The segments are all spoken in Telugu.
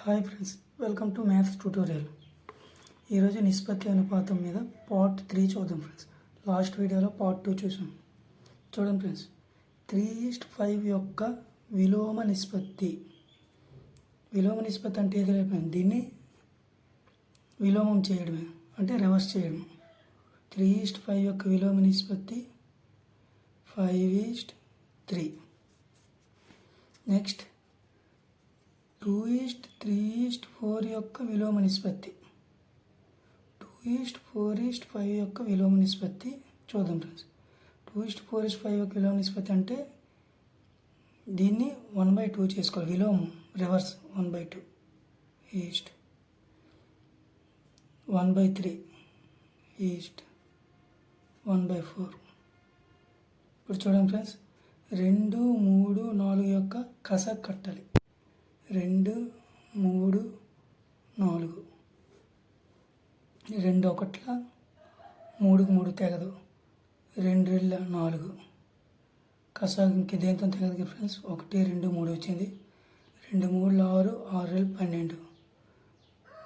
Hi friends, welcome to maths tutorial. ఈరోజు నిష్పత్తి అనుపాతం మీద పార్ట్ 3 చూద్దాం ఫ్రెండ్స్. లాస్ట్ వీడియోలో పార్ట్ 2 చూసాం. చూడండి ఫ్రెండ్స్, 3:5 యొక్క విలోమ నిష్పత్తి. విలోమ నిష్పత్తి అంటే ఏది లేకపోయింది, దీన్ని విలోమం చేయడమే, అంటే రివర్స్ చేయడం. 3:5 యొక్క విలోమ నిష్పత్తి 5:3. నెక్స్ట్ 2:3:4 యొక్క విలోమ నిష్పత్తి, 2:4:5 యొక్క విలోమ నిష్పత్తి చూద్దాం ఫ్రెండ్స్. 2:4:5 యొక్క విలోమ నిష్పత్తి అంటే దీన్ని 1/2 చేసుకోవాలి. విలోమం రివర్స్ 1/2 ఈస్ట్ 1/3 ఈస్ట్ 1/4. ఇప్పుడు చూడండి ఫ్రెండ్స్, 2, 3, 4 యొక్క కస కట్టాలి. 2, 3, 4, 2 ఒకట్ల 3కి 3 తెగదు, 2 2 4 కసాగుకి దేంతో తెగదు ఫ్రెండ్స్. 1 2 3 వచ్చింది. 2 3 6, 6 12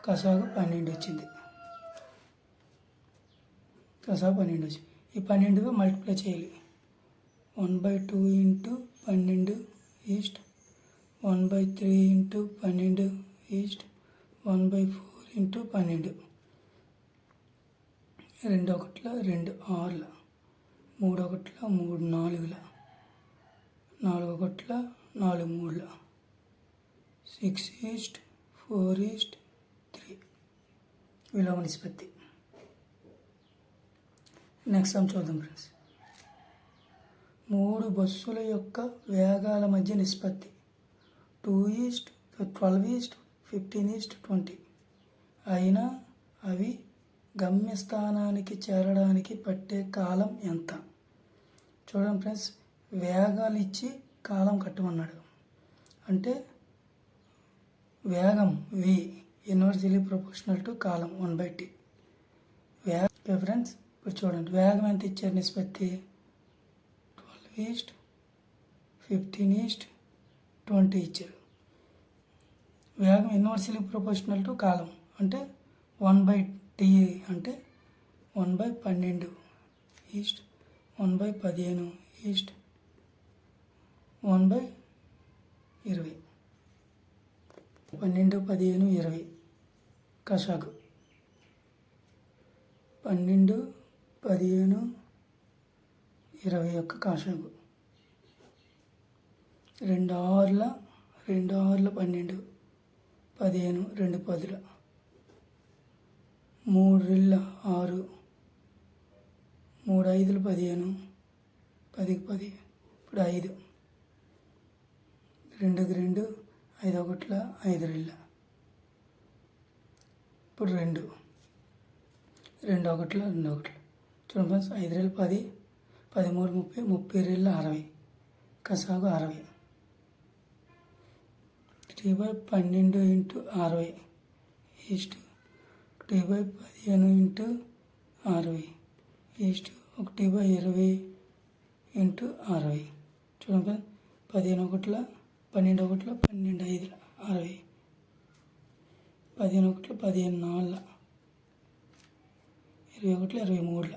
కసాగు 12 వచ్చింది. కసాగు 12 వచ్చింది. ఈ 12 మల్టిప్లై చేయాలి. 1/2 into 12 east 1/3 into 12 east 1/4 into 12. 2 ఒకట్ల 2 6, 3 ఒకట్ల 3 4, 4 ఒకట్ల 4 3, 6:4:3 విలోమ నిష్పత్తి. నెక్స్ట్ సమ్ చూద్దాం ఫ్రెండ్స్. 3 బస్సుల యొక్క వేగాల మధ్య నిష్పత్తి 2:12:15:20 అయినా అవి గమ్యస్థానానికి చేరడానికి పట్టే కాలం ఎంత? చూడండి ఫ్రెండ్స్, వేగాలు ఇచ్చి కాలం కట్టమన్నాడు. అంటే వేగం v inversely proportional to column 1/t. Friends ఇప్పుడు చూడండి, వేగం ఎంత ఇచ్చారు నిష్పత్తి 12:15:20 ఇచ్చారు. వేగం ఇన్వర్స్లీ ప్రపోర్షనల్ టు కాలం అంటే 1/t అంటే 1/12 ఈస్ట్ 1/15 ఈస్ట్ 1/20. 12, 15, 20 కసాగు 12, 15, 20 యొక్క కాసాగు. 2 6, 12, 15, 15, 2 10, 3 6, 3 5, 15, 10కి 10, ఇప్పుడు 5, 2కి 2, 5 ఒకట్ల 5 2, ఇప్పుడు 2 ఒకట్ల 2 ఒకట్ల. చూడండి friends, 5 2 10, 13 30, 30 2 60 కసాగు 60. 3/12 into 60 east 1/15 into 60 east 1/20 into 60. చూడండి 15 ఒకట్ల 12 ఒకట్ల 12 5 60, 15 ఒకట్ల 15 4, 20 ఒకట్ల 23,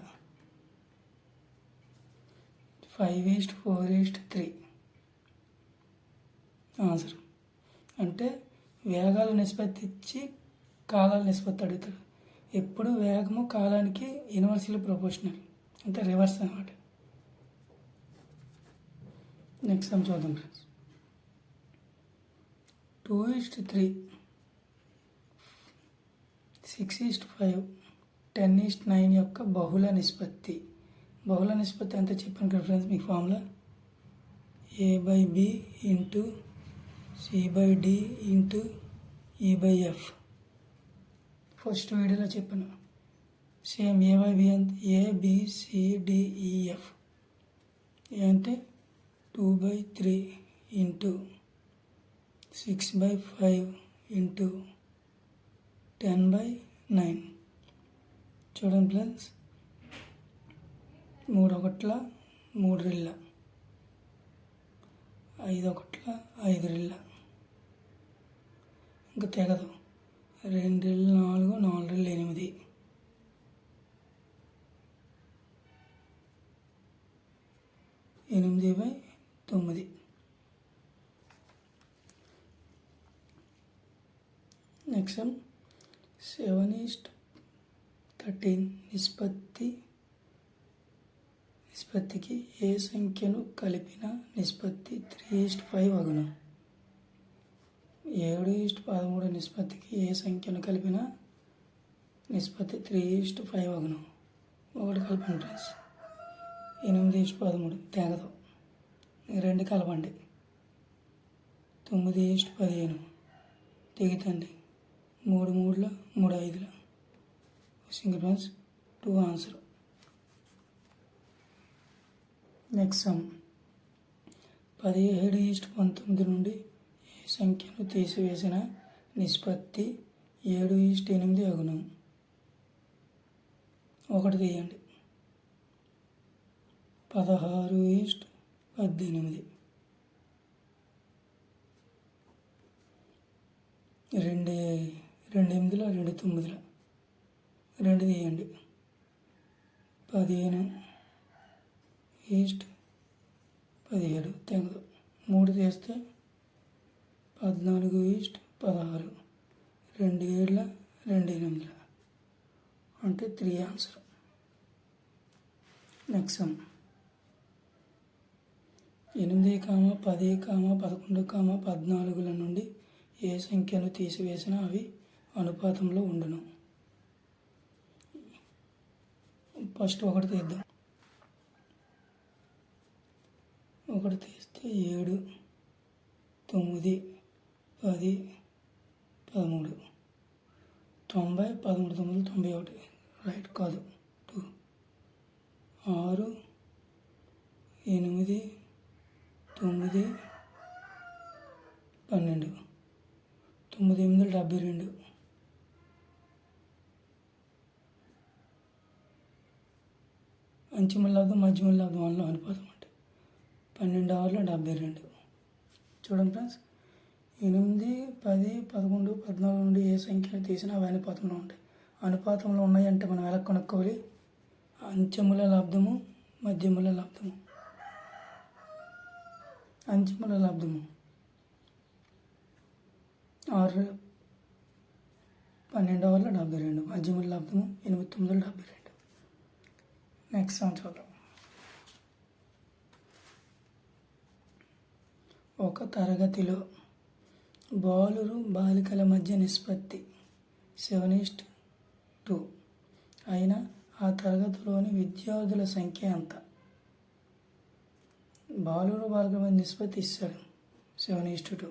5:4:3 ఆన్సర్. అంటే వేగాల నిష్పత్తి ఇచ్చి కాలాల నిష్పత్తి అడుగుతాడు. ఎప్పుడు వేగము కాలానికి ఇన్వర్స్లీ ప్రపోర్షనల్, అంటే రివర్స్ అన్నమాట. నెక్స్ట్ సమ్ చూద్దాం ఫ్రెండ్స్. 2:3, 6:5, 10:9 యొక్క బహుళ నిష్పత్తి. బహుళ నిష్పత్తి ఎంత చెప్పాను కదా ఫ్రెండ్స్, మీ formula a/b into c/d into e/f. First వీడియోలో చెప్పాను. సేమ్ a/b a,b,c,d,e,f అంటే 2/3 ఇంటూ 6/5 ఇంటూ 10/9. చూడండి ఫ్రెండ్స్, 3 ఒకట్ల 3 2, 5 ఒకట్ల 5 2, ఇంకా తెగదు. 2 4 4 8 8/9. నెక్స్ట్ 7:13 నిష్పత్తికి ఏ సంఖ్యను కలిపిన నిష్పత్తి 3:5 అగును. 7:13 నిష్పత్తికి ఏ సంఖ్యను కలిపిన నిష్పత్తి 3:5 అగును. 1 కలపండి ఫ్రెండ్స్. 8:13 తెగదు. 2 కలపండి. 9:15 తెగుతుంది. 3 3 3 5 సింగిల్ ఫ్రెండ్స్ 2 ఆన్సర్. నెక్స్ట్ 17:19 నుండి ఏ సంఖ్యను తీసివేసిన నిష్పత్తి 7:8 అగును. 1 తీయండి. 16:18 2 8 2 9 2 తీయండి. 15:17 తెగదు. 3 తీస్తే 14:16 2 7 2 8 అంటే 3 ఆన్సర్. నెక్స్ట్ 8, 10, 11, 14 నుండి ఏ సంఖ్యను తీసివేసినా అవి అనుపాతంలో ఉండును. ఫస్ట్ 1 తీద్దాం. 1 తీస్తే 7, 9, 10, 13 90 13 9 91 రైట్ కాదు. 2 6 8 9 12 9 8 72 అంచుమల్ల లబ్దం మధ్యమల్ల లబ్దం వల్ల అనుపాతం అంటే 12 6 72. చూడండి ఫ్రెండ్స్, 8, 10, 11, 14 నుండి ఏ సంఖ్యను తీసినా అవి అనుపాతంలో ఉంటాయి. అనుపాతంలో ఉన్నాయంటే మనం ఎలా కనుక్కోవాలి? అంచెముల లబ్దము మధ్యముల లబ్దము. అంచెముల లబ్దము 6 12 6 72, మధ్యముల లబ్దము 8 9 72. నెక్స్ట్ చూద్దాం. ఒక తరగతిలో బాలురు బాలికల మధ్య నిష్పత్తి 7:2 అయినా ఆ తరగతిలోని విద్యార్థుల సంఖ్య ఎంత? బాలురు బాలికల మధ్య నిష్పత్తి ఇస్తాడు 7:2.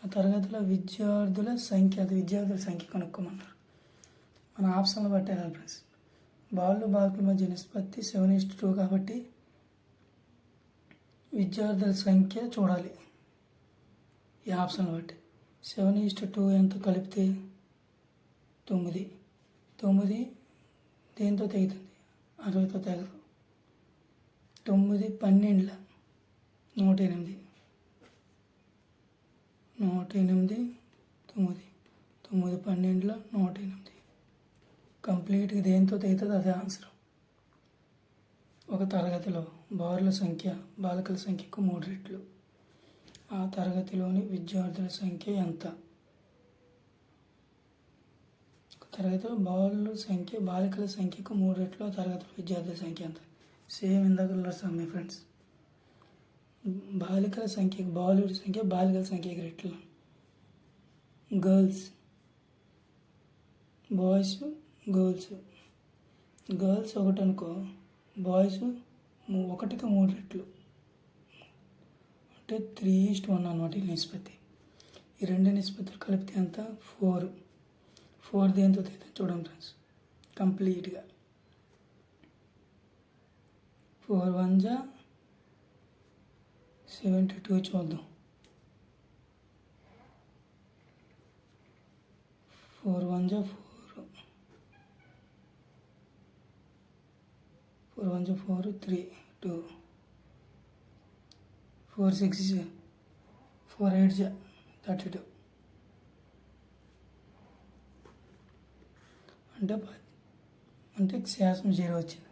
ఆ తరగతిలో విద్యార్థుల సంఖ్య కనుక్కోమన్నారు. మన ఆప్షన్లు బట్టి వెళ్ళాలి ఫ్రెండ్స్. బాలురు బాలికల మధ్య నిష్పత్తి 7:2 కాబట్టి విద్యార్థుల సంఖ్య చూడాలి ఈ ఆప్షన్లు బట్టి. 7:2 ఎంత కలిపితే 9. 9 దేంతో తెగుతుంది? 60తో తెగదు. 9 12 108 108 9 9 12 108 కంప్లీట్గా దేంతో తెగుతుంది అదే ఆన్సర్. ఒక తరగతిలో బాలుల సంఖ్య బాలికల సంఖ్యకు 3 రెట్లు. ఆ తరగతిలోని విద్యార్థుల సంఖ్య ఎంత? ఒక తరగతిలో బాలుల సంఖ్య బాలికల సంఖ్యకు 3 రెట్లు. ఆ తరగతిలో విద్యార్థుల సంఖ్య ఎంత? సేమ్ ఇందాక మీ ఫ్రెండ్స్. బాలికల సంఖ్యకు బాలుడి సంఖ్య బాలికల సంఖ్యకి రెట్లు. Girls boys girls. గర్ల్స్ 1 అనుకో, బాయ్స్ 1కి 3 రెట్లు అంటే 3:1 అన్నమాట ఈ నిష్పత్తి. ఈ 2 నిష్పత్తులు కలిపితే ఎంత? 4. 4 దేంతో అయితే చూడండి ఫ్రెండ్స్ కంప్లీట్గా. 4 1 72 చూద్దాం. 4 1 4 4 1 4 3 2 4 6 4 8 32 అంటే అంటే శాసం 0 వచ్చింది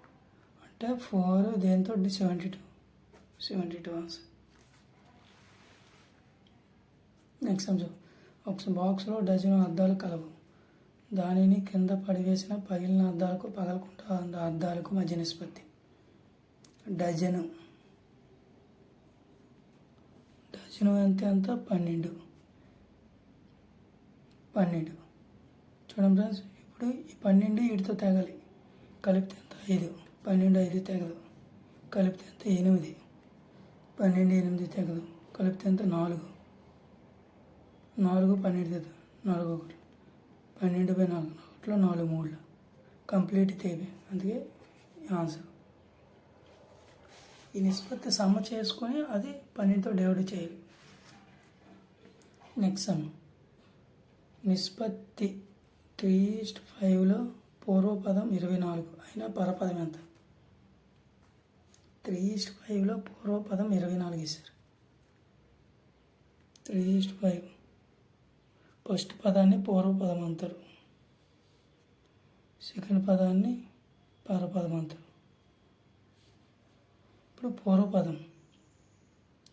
అంటే 4 దేంతో 72 ఆన్సర్. నెక్స్ట్ అంశం, ఒక బాక్స్లో డజను అద్దాలు కలవు. దానిని కింద పడివేసిన పగిలిన అద్దాలకు పగలకుండా అద్దాలకు మధ్య నిష్పత్తి. డజను ఎంత 12. చూడండి ఫ్రెండ్స్, ఇప్పుడు ఈ 12 వీటితో తెగాలి, కలిపితే ఎంత 5. 12 5 తెగదు, కలిపితే ఎంత 8. 12 8 తెగదు, కలిపితే ఎంత 4. 4 12 తెగదు, 4 1. 12/4 ఒకటిలో 4 3 కంప్లీట్ తేబే, అందుకే ఆన్సర్. ఈ నిష్పత్తి సమ్మ చేసుకొని అది 12తో డివైడ్ చేయాలి. నెక్స్ట్ సమ్, నిష్పత్తి 3:5లో పూర్వపదం 24 అయినా పరపదం ఎంత? 3:5లో పూర్వపదం 24 ఇస్తారు. 3:5 ఫస్ట్ పదాన్ని పూర్వపదం అంటారు, సెకండ్ పదాన్ని పరపదం అంటారు. ఇప్పుడు పూర్వపదం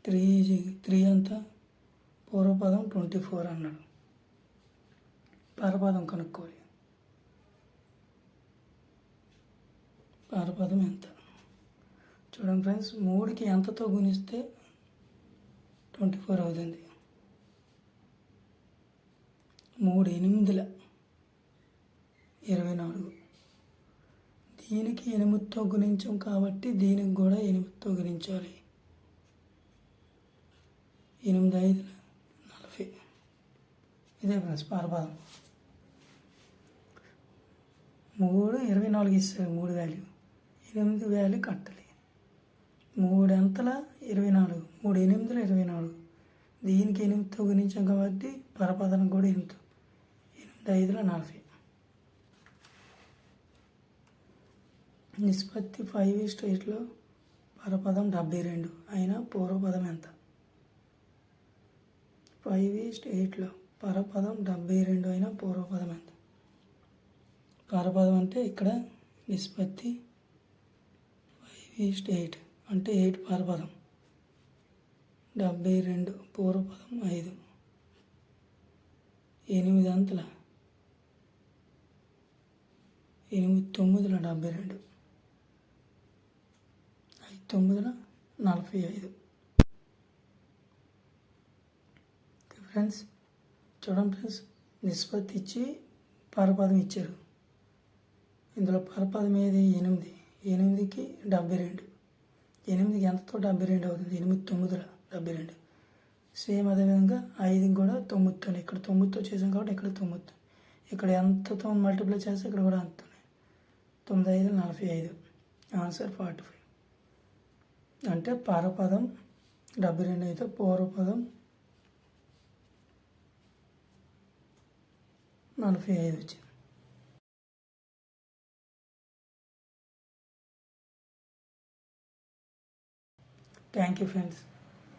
3 అంతా పూర్వపదం 24 అన్నాడు. పరపదం కనుక్కోవాలి. పరపదం ఎంత? చూడండి ఫ్రెండ్స్, 3కి ఎంతతో గుణిస్తే 24 అవుతుంది. 3 8 24. దీనికి 8తో గుణించాం కాబట్టి దీనికి కూడా 8తో గుణించాలి. 8 5 40. ఇదే ఫ్రెండ్స్ పరపదం. 3 24 ఇస్తారు, 3 వాల్యూ, 8 వాల్యూ కట్టాలి. 3 ఎంతల 24, 3 8 24. దీనికి 8తో గుణించాం కాబట్టి పరపదానికి కూడా 8. 8 5 40. నిష్పత్తి 5:8లో పరపదం 72 అయినా పూర్వపదం ఎంత? 5:8లో పరపదం 72 అయినా పూర్వపదం ఎంత? పరపదం అంటే ఇక్కడ నిష్పత్తి 5:8 అంటే 8 పరపదం, 72 పూర్వపదం 5. 8 అంతల 8 9 72, 5 9 45. ఫ్రెండ్స్ చూడండి ఫ్రెండ్స్, నిష్పత్తి ఇచ్చి పరపదం ఇచ్చారు. ఇందులో పరపదం ఏది? 8. 8కి 72. 8కి ఎంతతో 72 అవుతుంది? 8 9 72. సేమ్ అదేవిధంగా 5 కూడా 9తో, ఇక్కడ 9తో చేసాం కాబట్టి ఇక్కడ 9. ఇక్కడ ఎంతతో మల్టిప్లై చేస్తే ఇక్కడ కూడా అంతతో. 9 5 45. ఆన్సర్ 45. అంటే పరపదం 72 అయితే పూర్వపదం 45 వచ్చింది. Thank you friends.